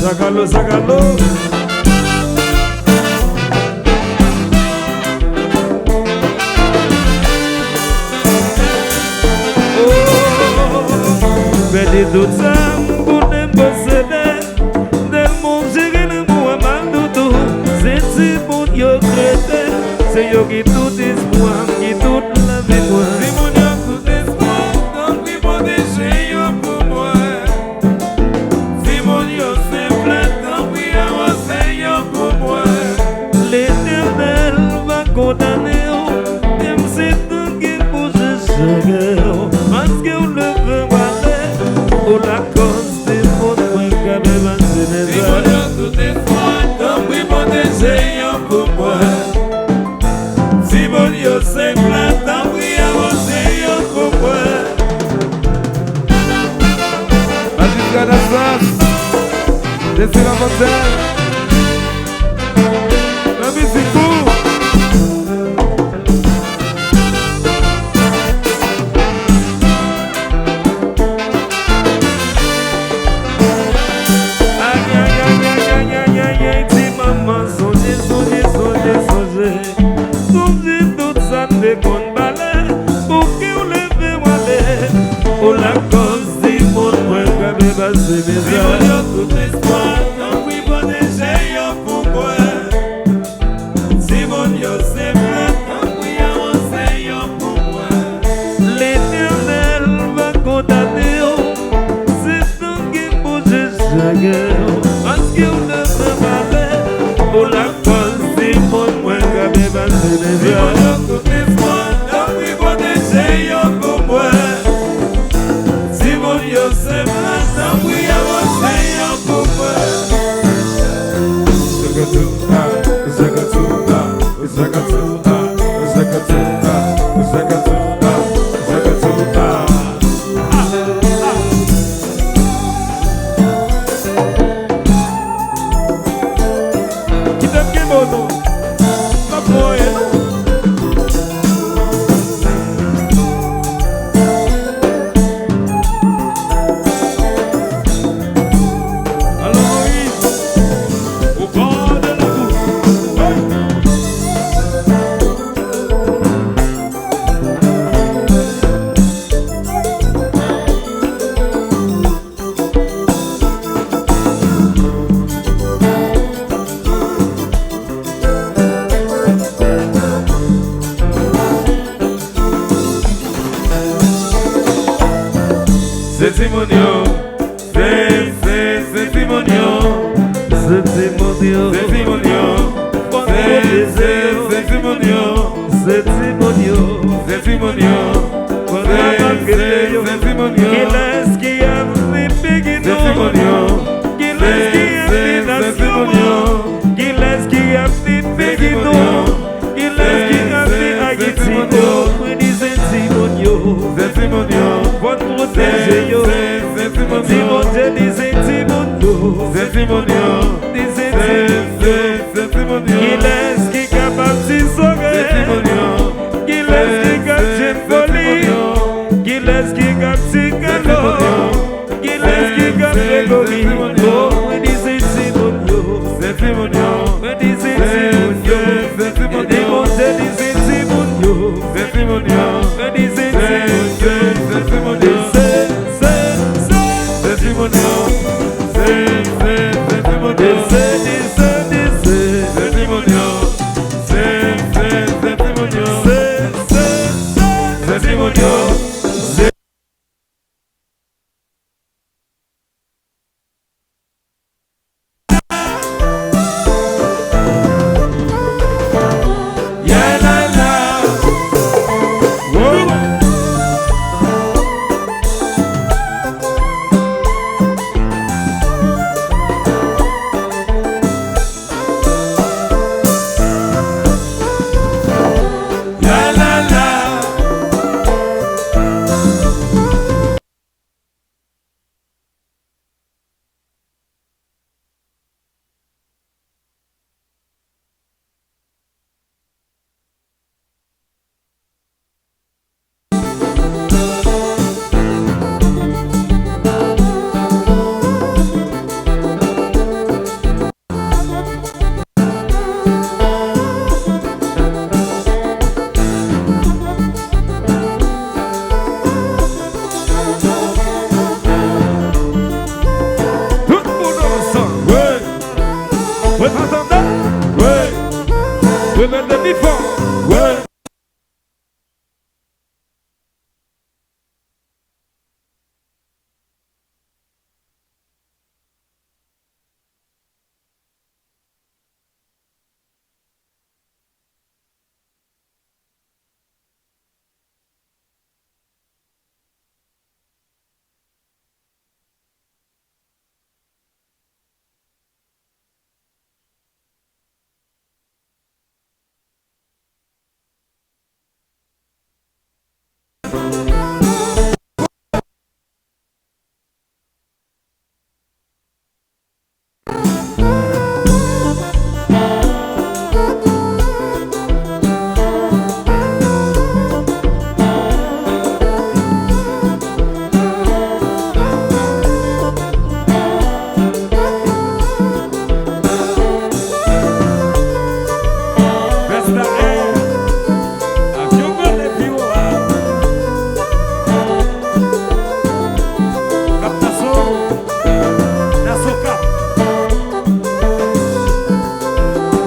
Sácalo, sácalo. Pedi tout ça pour ne posséder del monde j'ai le mot mal tout c'est si bon yo créé c'est yo qui tout espoir qui tout la vie moi Si mon yo tout espoir donc il faut décher yo pour moi Si mon yo simple donc il avance yo pour moi l'Éternel va condamner même si tout qui bouge chaque parce que on le veut oh la cause c'est pour moi qu'à me maintenir Si mon yo tout espoir donc il faut décher yo pour moi Si mon yo simple donc il avance yo pour moi Vas-y, Canasas, laissez la bataille. La musique court. Aïe aïe aïe aïe aïe aïe aïe aïe dis maman sonner sonner sonner sonner sonner tout ça ne compte pas pour que on lève aller oh la cause du monde moi qu'à me passer mes Si mon heures yo tout espoir donc il faut décher yo pour moi Si mon yo simple donc il avance yo pour moi l'Éternel va condamner c'est tout qui bouge chaque parce qu'on ne peut pas pour la cause du monde moi qu'à me passer mes Si mon heures yo tout espoir donc il faut décher yo pour moi Si mon yo simple donc il avance yo pour moi Zakatuha, Zakatuha, Zakatuha, Zakatuha, Zakatuha, Zakatuha. Qui t'aime qui bon non pas pour elle alors Moïse au bord de la route C'est Simonio C'est Simonio c'est mon Dieu C'est Simonio C'est Simonio c'est mon Dieu C'est Simonio C'est Simonio Qui laisse qui a fait péguer C'est Simonio Qui laisse qui a fait nation Qui laisse qui a fait péguer Qui laisse qui a fait Haïti Moi disais Simonio C'est Simonio Votre protéger yo C'est Simonio Simonio disait Simonio C'est Simonio Disait C'est Simonio Qui laisse qui capable de C'est sauver Simonio Qui laisse qui capable de folie Qui laisse qui capable de calor Qui laisse qui capable de gobi Oh, moi disais Simonio C'est Simonio Moi disais Simonio C'est Simonio Simonio disait Simonio C'est Simonio Moi disais C'est Simonio C'est Simonio C'est Simonio C'est Simonio fort. Ouais.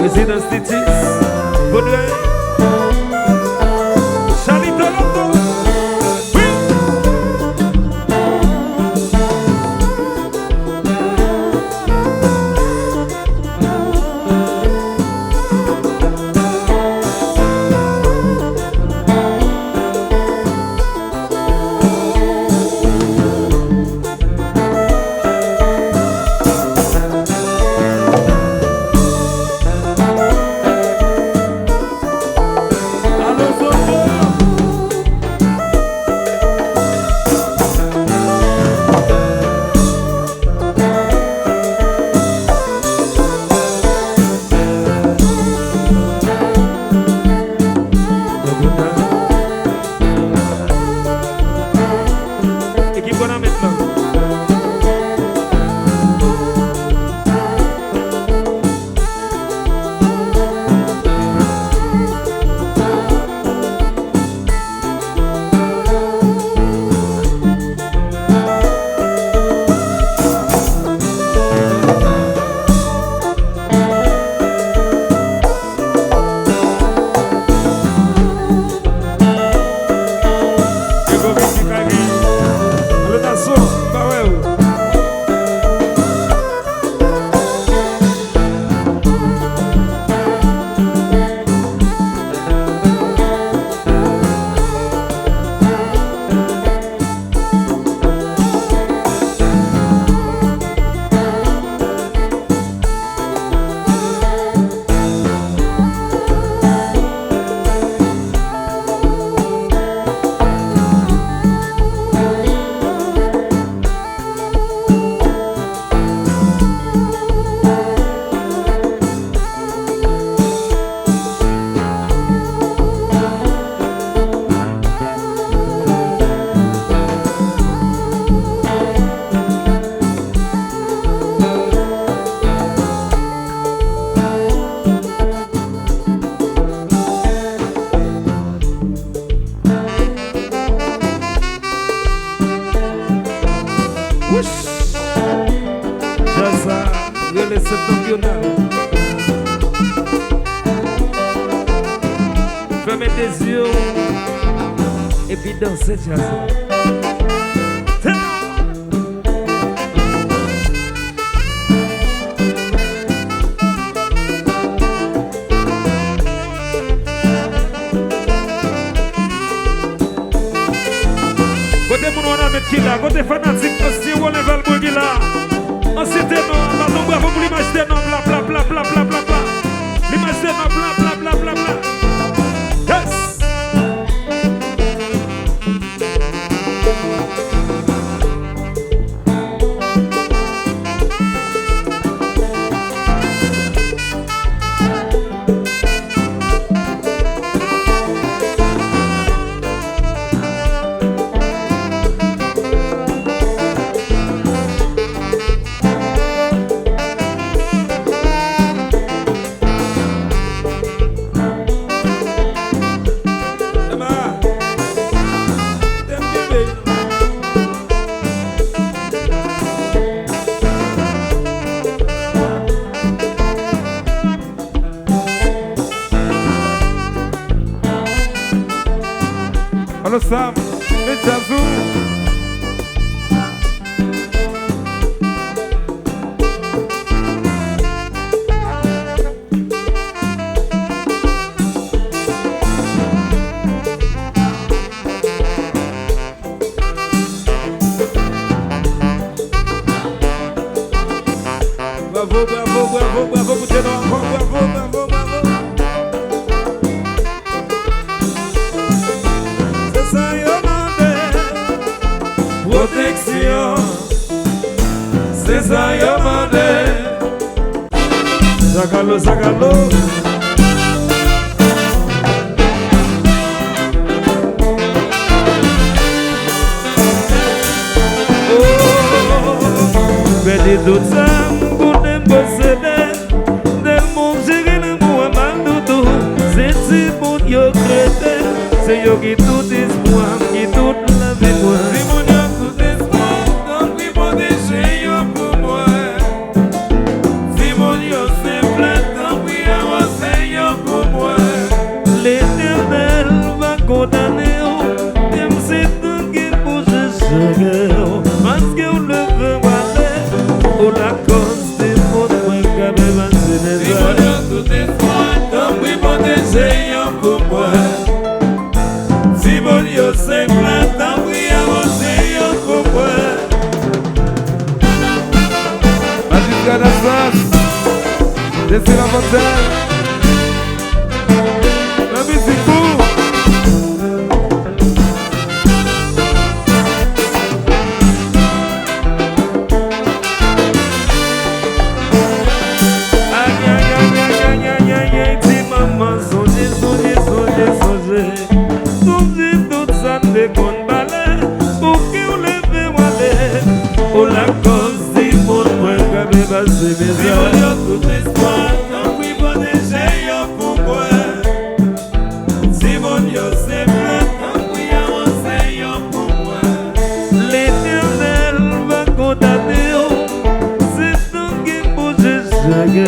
Présidence Titis, Baudouin, Charlie Toloto, oui. Le septentrional. Fermez tes yeux et puis dansez jazz. Côté mon on a mettre qui là, côté fanatique aussi on level boy qui là. On s'était non, bâton bravo pour l'image de non, bla bla bla bla bla bla bla. L'image de non, bla bla bla bla bla. Yes! Allo Sam, et Jazou. Bravo, bravo, bravo, bravo, bravo, bravo, bravo, bravo. C'est ça, y'a protection. C'est ça, y'a Zagalo, Zagalo. Belle d'autres âmes, pour ne posséder del monde, j'ai rien de moi, mal doudou. C'est si bon, yo crété. C'est yo qui tout espoir, qui tout la vie moi. Si mon yo tout espoir, donc oui, protéger yo pour moi. Si mon yo simple, donc oui, avancer yo pour moi. L'Éternel va condamner, même si tout qui bouge chaque parce que on le veut malais, on la cause des mots de moi qui avait avancé des Si mon yo tout espoir, donc oui, protéger yo pour moi. Si mon yo simple, donc oui, avancer yo pour moi. Magistrat d'Assas, laissez la montagne. La musique pour. Aïe, aïe, aïe, aïe, aïe, aïe, aïe, dis maman, songez, songez, songez, songez. Songez tout ça de qu'on balait, pour qu'on lève malais. On la cause des mots de moi qui avait passé mes Si mon heures. yo tout espoir, donc oui, protéger yo pour moi. Si mon yo simple, donc oui, avancer yo pour moi. L'Éternel va condamner, c'est tout qui bouge chaque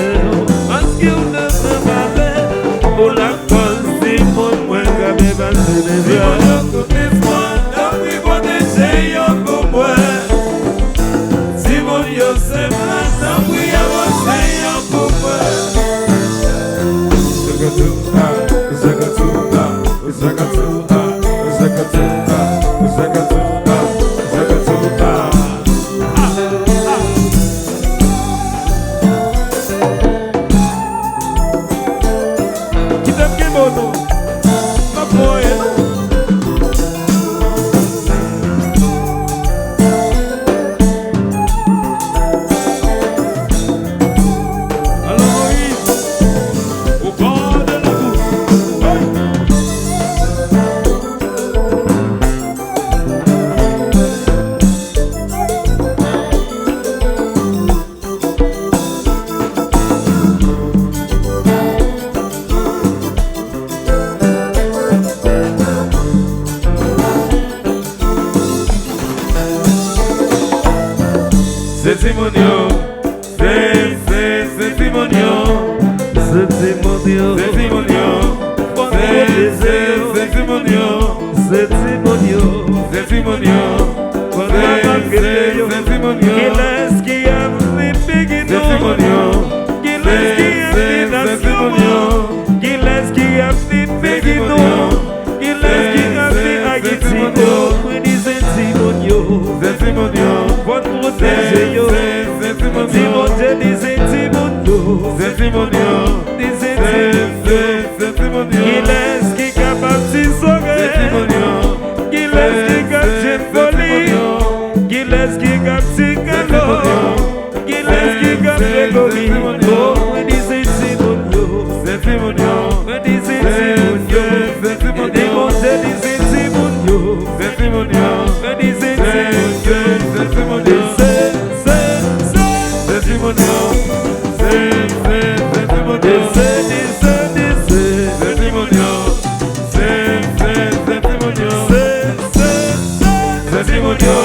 parce qu'on ne veut pas faire. On la cause des mots de moi qui avait passé mes Si mon heures. yo tout espoir, donc oui, protéger yo pour moi. Si mon yo simple, donc oui, avancer yo pour moi. Zakatuha, Zakatuha, Zakatuha, Zakatuha, Zakatuha, Zakatuha. Qui t'aime qui bon non? Ma poème non? Alors Moïse, au bord de la boue. C'est Simonio, c'est Simonio, C'est mon Dieu, c'est Simonio, c'est Simonio, c'est mon Dieu. c'est Simonio, c'est Simonio, Qui laisse qui a fait péguer c'est Simonio, Qui laisse qui a fait nation Qui laisse qui a fait péguer Qui laisse qui a fait Haïti Oui, c'est Simonio c'est Simonio, Votre protéger yo c'est Simonio, Simonio, c'est Simonio c'est Simonio, C'est c'est Simonio, Qui laisse qui capable de c'est sauver Simonio, Qui laisse qui capable de folie Qui laisse qui capable de calor Qui laisse qui capable de gobi Oh, oui, c'est Simonio c'est Simonio, Oui, c'est Simonio c'est Simonio, Et mon Dieu, c'est Simonio c'est Simonio, Oui, c'est Simonio c'est Simonio, c'est Simonio, c'est Simonio, c'est Simonio, c'est Simonio.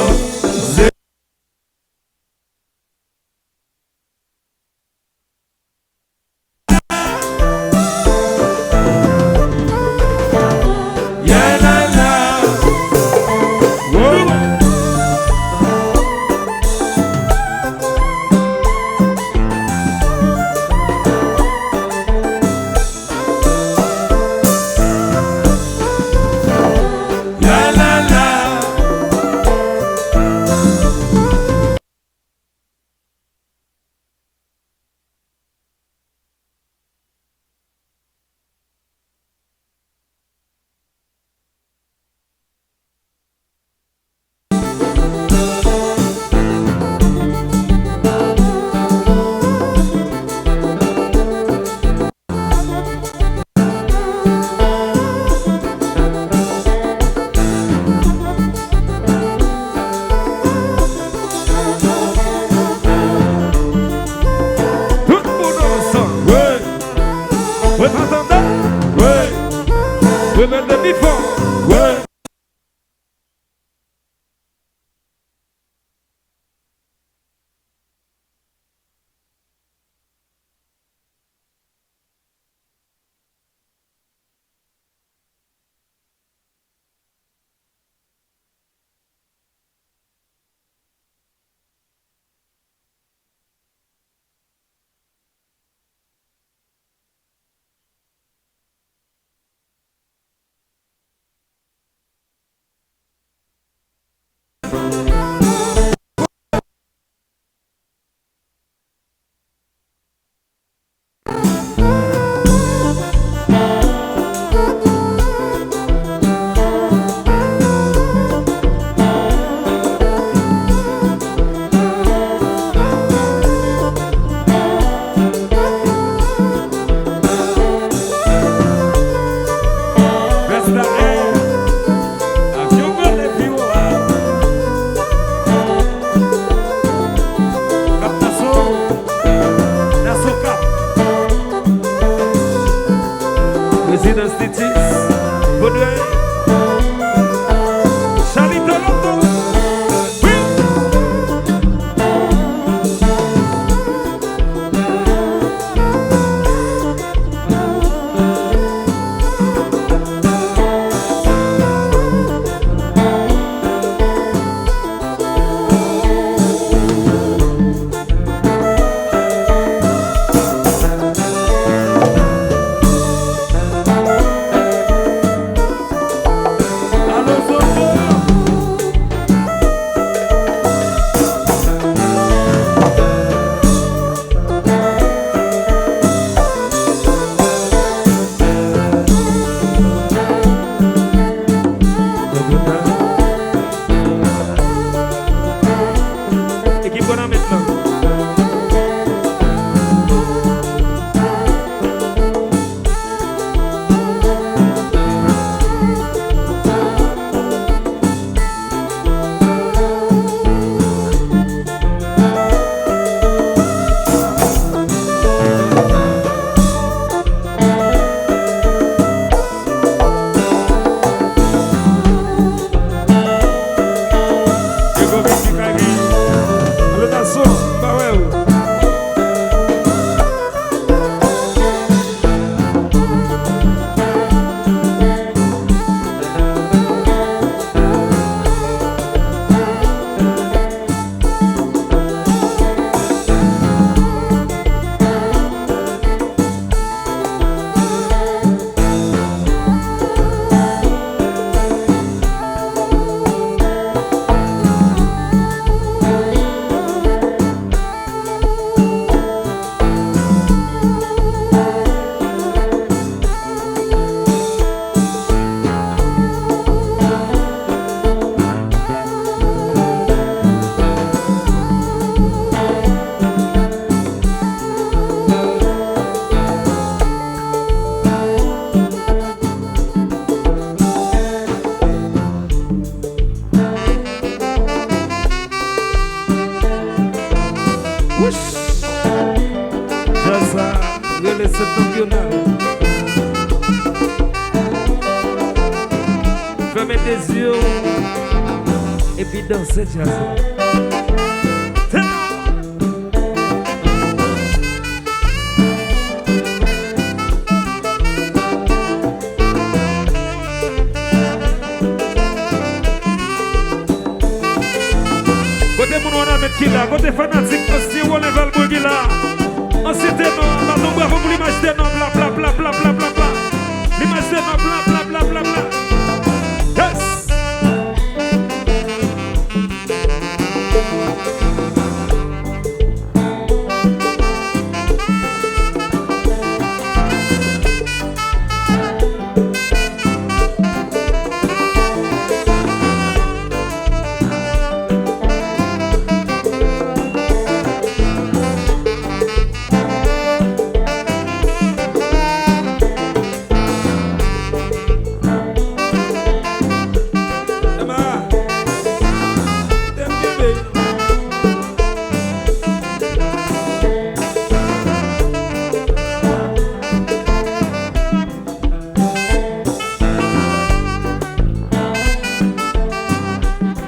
Ya la la, Président Stitis, Baudouin, Charlie Toloto. Oui. Fermez tes yeux et puis dansez jazz. Côté mon on a mettre qui là, côté fanatique aussi on level bourgi là. On s'était non, maintenant bravo pour l'image de non bla bla bla bla bla bla bla. L'image de non bla bla bla bla bla. Yes.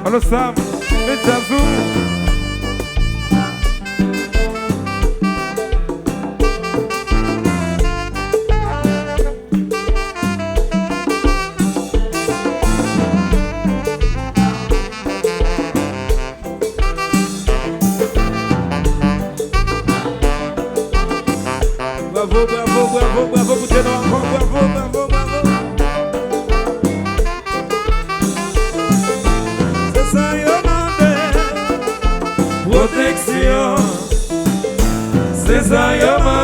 Alô Sam, vem azul. Bravo, bravo, bravo, bravo, écoutez nous encore, bravo, bravo, bravo. C'est ça, yo mandé, protection. C'est ça, yo mandé.